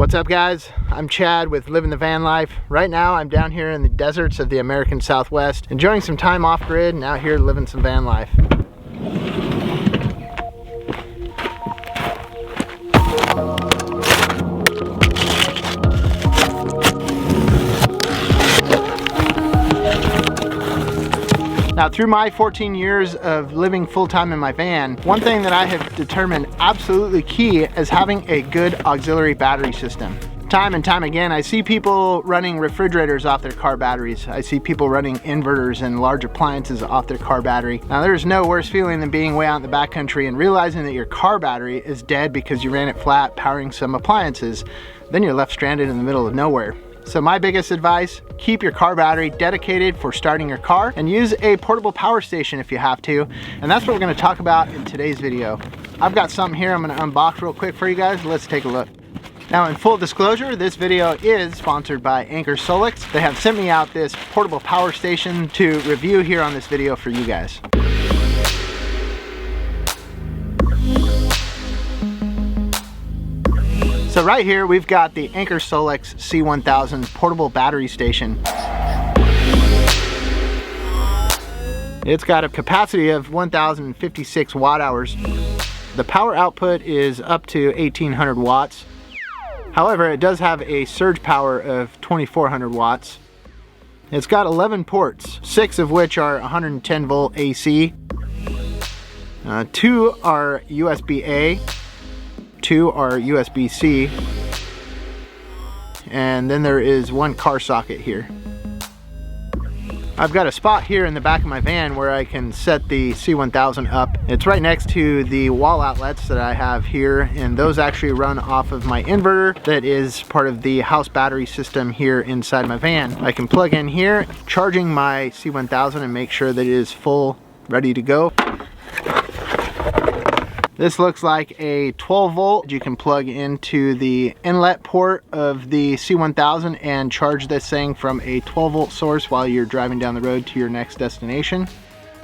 What's up, guys? I'm Chad with Living the Van Life. Right now I'm down here in the deserts of the American Southwest, enjoying some time off grid and out here living some van life. Now, through my 14 years of living full-time in my van, one thing that I have determined absolutely key is having a good auxiliary battery system. Time and time again, I see people running refrigerators off their car batteries. I see people running inverters and large appliances off their car battery. Now, there's no worse feeling than being way out in the backcountry and realizing that your car battery is dead because you ran it flat powering some appliances. Then you're left stranded in the middle of nowhere. So my biggest advice, keep your car battery dedicated for starting your car and use a portable power station if you have to. And that's what we're gonna talk about in today's video. I've got something here I'm gonna unbox real quick for you guys. Let's take a look. Now, in full disclosure, this video is sponsored by Anker SOLIX. They have sent me out this portable power station to review here on this video for you guys. So right here, we've got the Anker SOLIX C1000 portable battery station. It's got a capacity of 1,056 watt hours. The power output is up to 1,800 watts. However, it does have a surge power of 2,400 watts. It's got 11 ports, 6 of which are 110 volt AC. 2 are USB-A. 2 are USB-C, and then there is 1 car socket here. I've got a spot here in the back of my van where I can set the C1000 up. It's right next to the wall outlets that I have here, and those actually run off of my inverter that is part of the house battery system here inside my van. I can plug in here, charging my C1000 and make sure that it is full, ready to go. This looks like a 12 volt. You can plug into the inlet port of the C1000 and charge this thing from a 12 volt source while you're driving down the road to your next destination.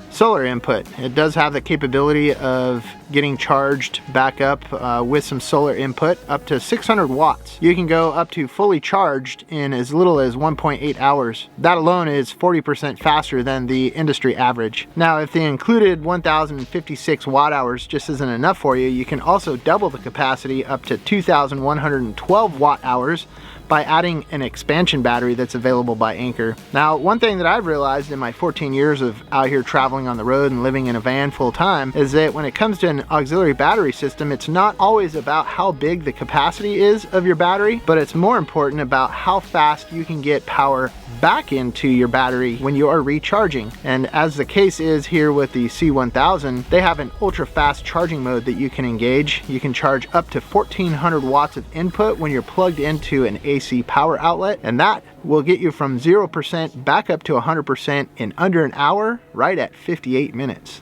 Solar input. It does have the capability of getting charged back up with some solar input up to 600 watts. You can go up to fully charged in as little as 1.8 hours. That alone is 40% faster than the industry average. Now, if the included 1,056 watt hours just isn't enough for you, you can also double the capacity up to 2,112 watt hours by adding an expansion battery that's available by Anker. Now, one thing that I've realized in my 14 years of out here traveling on the road and living in a van full time is that when it comes to an auxiliary battery system, it's not always about how big the capacity is of your battery, but it's more important about how fast you can get power back into your battery when you are recharging. And as the case is here with the C1000, they have an ultra fast charging mode that you can engage. You can charge up to 1,400 watts of input when you're plugged into an AC power outlet, and that will get you from 0% back up to 100% in under an hour, right at 58 minutes.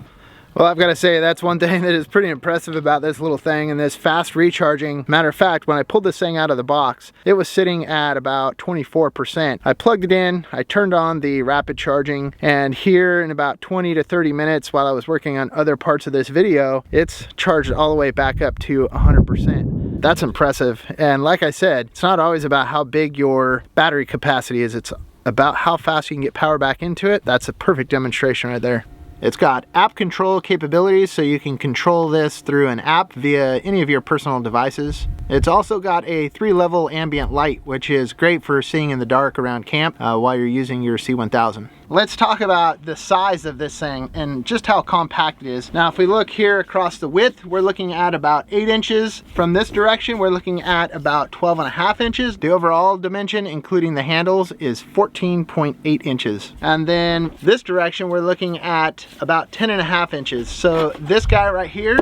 Well, I've got to say, that's one thing that is pretty impressive about this little thing and this fast recharging. Matter of fact, when I pulled this thing out of the box, it was sitting at about 24%. I plugged it in, I turned on the rapid charging, and here in about 20 to 30 minutes while I was working on other parts of this video, it's charged all the way back up to 100%. That's impressive. And like I said, it's not always about how big your battery capacity is, it's about how fast you can get power back into it. That's a perfect demonstration right there. It's got app control capabilities, so you can control this through an app via any of your personal devices. It's also got a 3-level ambient light, which is great for seeing in the dark around camp while you're using your C1000. Let's talk about the size of this thing and just how compact it is. Now, if we look here across the width, we're looking at about 8 inches. From this direction, we're looking at about 12.5 inches. The overall dimension, including the handles, is 14.8 inches. And then this direction, we're looking at about 10.5 inches. So this guy right here,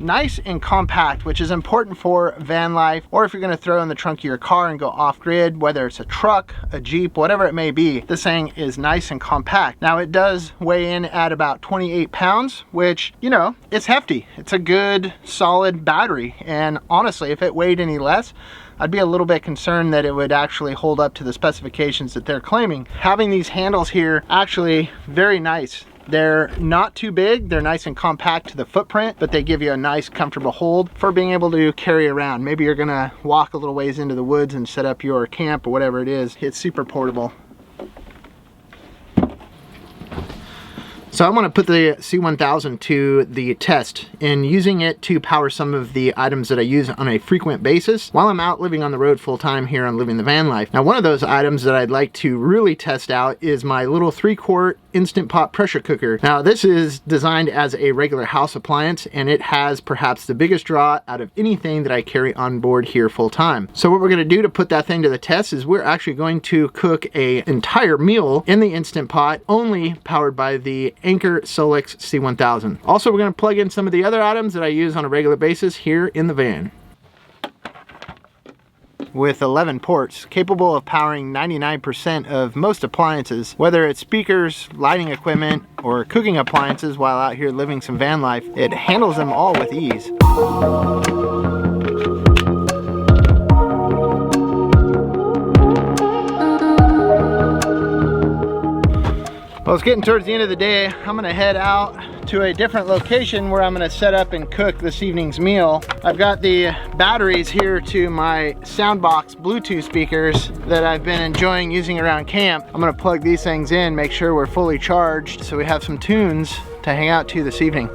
nice and compact, which is important for van life, or if you're going to throw in the trunk of your car and go off-grid, whether it's a truck, a Jeep, whatever it may be. This thing is nice and compact. Now, it does weigh in at about 28 pounds, which, you know, it's hefty. It's a good, solid battery, and honestly, if it weighed any less, I'd be a little bit concerned that it would actually hold up to the specifications that they're claiming. Having these handles here, actually very nice. They're not too big, they're nice and compact to the footprint, but they give you a nice comfortable hold for being able to carry around. Maybe you're gonna walk a little ways into the woods and set up your camp or whatever it is. It's super portable. So I'm going to put the C1000 to the test in using it to power some of the items that I use on a frequent basis while I'm out living on the road full time here on Living the Van Life. Now, one of those items that I'd like to really test out is my little 3-quart Instant Pot pressure cooker. Now, this is designed as a regular house appliance, and it has perhaps the biggest draw out of anything that I carry on board here full time. So what we're going to do to put that thing to the test is we're actually going to cook an entire meal in the Instant Pot, only powered by the Anker SOLIX C1000. Also, we're going to plug in some of the other items that I use on a regular basis here in the van. With 11 ports, capable of powering 99% of most appliances, whether it's speakers, lighting equipment, or cooking appliances while out here living some van life, it handles them all with ease. Well, it's getting towards the end of the day. I'm gonna head out to a different location where I'm gonna set up and cook this evening's meal. I've got the batteries here to my Soundbox Bluetooth speakers that I've been enjoying using around camp. I'm gonna plug these things in, make sure we're fully charged so we have some tunes to hang out to this evening.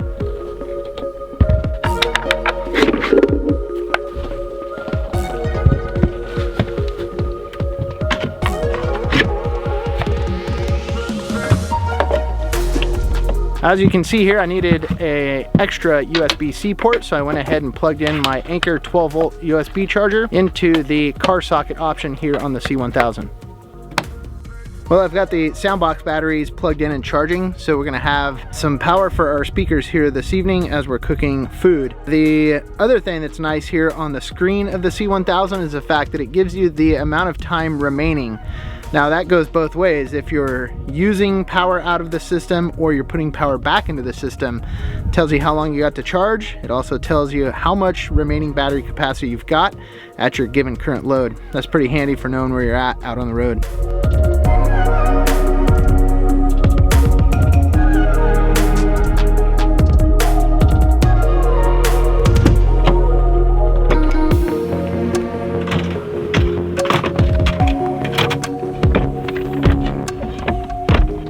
As you can see here, I needed an extra USB-C port, so I went ahead and plugged in my Anker 12-volt USB charger into the car socket option here on the C1000. Well, I've got the Soundbox batteries plugged in and charging, so we're gonna have some power for our speakers here this evening as we're cooking food. The other thing that's nice here on the screen of the C1000 is the fact that it gives you the amount of time remaining. Now that goes both ways. If you're using power out of the system or you're putting power back into the system, it tells you how long you got to charge. It also tells you how much remaining battery capacity you've got at your given current load. That's pretty handy for knowing where you're at out on the road.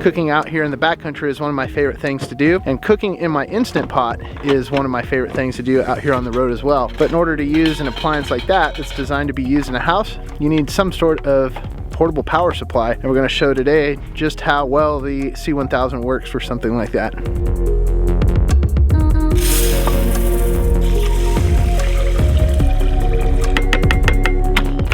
Cooking out here in the backcountry is one of my favorite things to do, and cooking in my Instant Pot is one of my favorite things to do out here on the road as well. But in order to use an appliance like that that's designed to be used in a house, you need some sort of portable power supply, and we're going to show today just how well the C1000 works for something like that.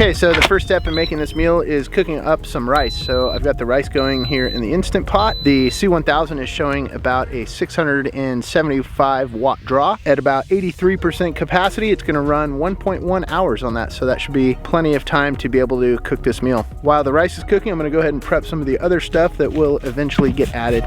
Okay, so the first step in making this meal is cooking up some rice. So I've got the rice going here in the Instant Pot. The C1000 is showing about a 675 watt draw at about 83% capacity. It's gonna run 1.1 hours on that, so that should be plenty of time to be able to cook this meal. While the rice is cooking, I'm gonna go ahead and prep some of the other stuff that will eventually get added.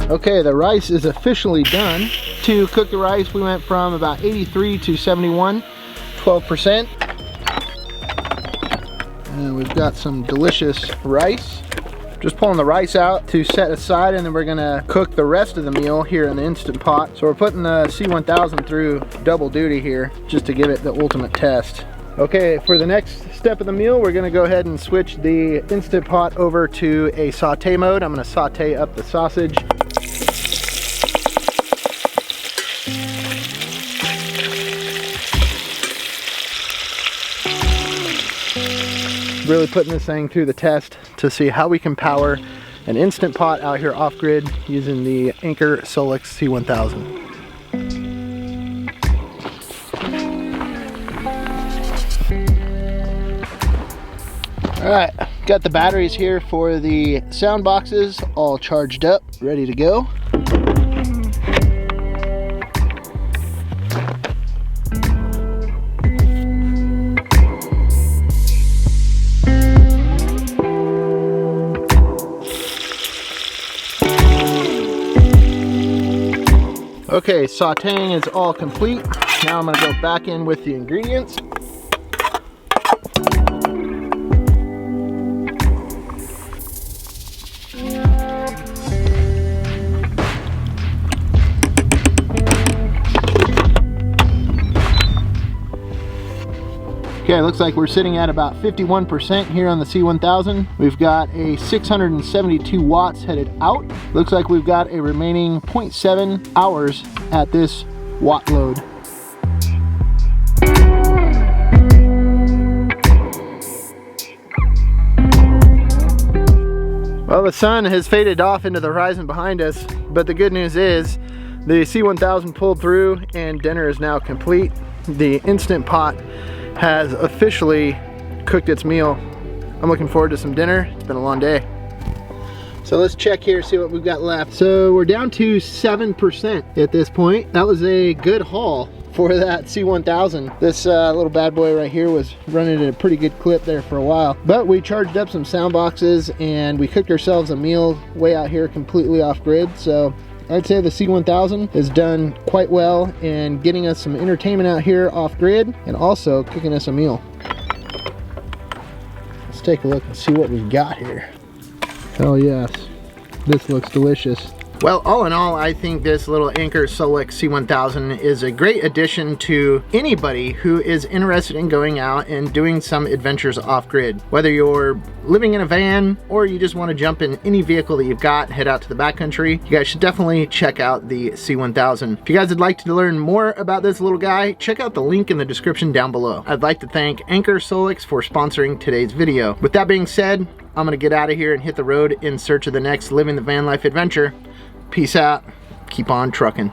Okay, the rice is officially done. To cook the rice, we went from about 83 to 71, 12%. And we've got some delicious rice. Just pulling the rice out to set aside, and then we're gonna cook the rest of the meal here in the Instant Pot. So we're putting the C1000 through double duty here, just to give it the ultimate test. Okay, for the next step of the meal, we're gonna go ahead and switch the Instant Pot over to a saute mode. I'm gonna saute up the sausage. Really putting this thing through the test to see how we can power an Instant Pot out here off-grid using the Anker SOLIX C1000. Alright, got the batteries here for the sound boxes all charged up, ready to go. Okay, sauteing is all complete. Now I'm gonna go back in with the ingredients. Okay, looks like we're sitting at about 51% here on the C1000. We've got a 672 watts headed out. Looks like we've got a remaining 0.7 hours at this watt load. Well, the sun has faded off into the horizon behind us, but the good news is the C1000 pulled through and dinner is now complete. The Instant Pot has officially cooked its meal. I'm looking forward to some dinner. It's been a long day. So let's check here, see what we've got left. So we're down to 7% at this point. That was a good haul for that C1000. This little bad boy right here was running at a pretty good clip there for a while. But we charged up some sound boxes and we cooked ourselves a meal way out here completely off grid. So I'd say the C1000 has done quite well in getting us some entertainment out here off grid and also cooking us a meal. Let's take a look and see what we've got here. Hell yes, this looks delicious. Well, all in all, I think this little Anker SOLIX C1000 is a great addition to anybody who is interested in going out and doing some adventures off-grid. Whether you're living in a van or you just want to jump in any vehicle that you've got, head out to the backcountry, you guys should definitely check out the C1000. If you guys would like to learn more about this little guy, check out the link in the description down below. I'd like to thank Anker SOLIX for sponsoring today's video. With that being said, I'm gonna get out of here and hit the road in search of the next living the van life adventure. Peace out. Keep on trucking.